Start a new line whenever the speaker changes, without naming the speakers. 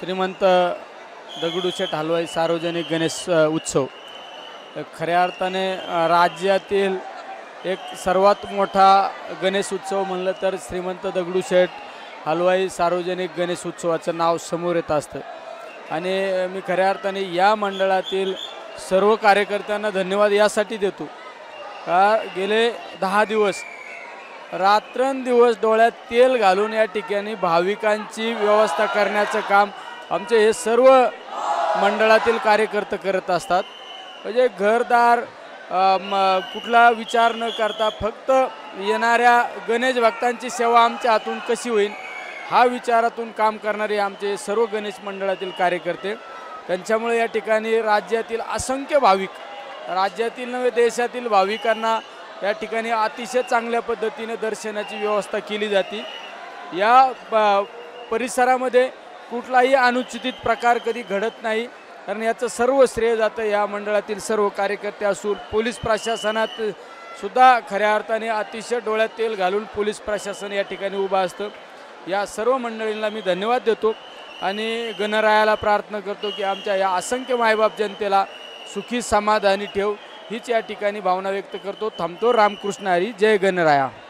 श्रीमंत दगडूशेठ हलवाई सार्वजनिक गणेश उत्सव खऱ्या अर्थाने राज्यातील एक सर्वात मोठा गणेश उत्सव म्हणलं तर श्रीमंत दगडूशेठ हलवाई सार्वजनिक गणेश उत्सवाचं नाव समोर येत असतं। आणि मी खऱ्या अर्थाने या मंडळातील सर्व कार्यकर्त्यांना धन्यवाद यासाठी देतो का गेले 10 दिवस रात्रंदिवस डोळ्यात तेल घालून या ठिकाणी भाविकांची व्यवस्था करण्याचं काम आमचे हे सर्व मंडळातील कार्यकर्ते करत असतात। म्हणजे घरदार कुठला विचार न करता फक्त येणाऱ्या गणेश भक्तांची सेवा आमच्या हातून कशी होईल हा विचारातून काम करणारे आमचे सर्व गणेश मंडळातील कार्यकर्ते, त्यांच्यामुळे या ठिकाणी राज्यातील असंख्य भाविक, राज्यातील नव्हे देशातील भाविकांना या ठिकाणी अतिशय चांगल्या पद्धतीने दर्शनाची व्यवस्था केली जाते। या परिसरामध्ये कुठलाही अनुचित प्रकार कधी घडत नाही, कारण याचं सर्व श्रेय जातं या मंडळातील सर्व कार्यकर्ते असून पोलीस प्रशासनात सुद्धा खऱ्या अर्थाने अतिशय डोळ्यात तेल घालून पोलीस प्रशासन या ठिकाणी उभं असतं। या सर्व मंडळींना मी धन्यवाद देतो आणि गणरायाला प्रार्थना करतो की आमच्या या असंख्य मायबाप जनतेला सुखी समाधानी ठेव, हीच या ठिकाणी भावना व्यक्त करतो। थांबतो। रामकृष्ण हरी। जय गणराया।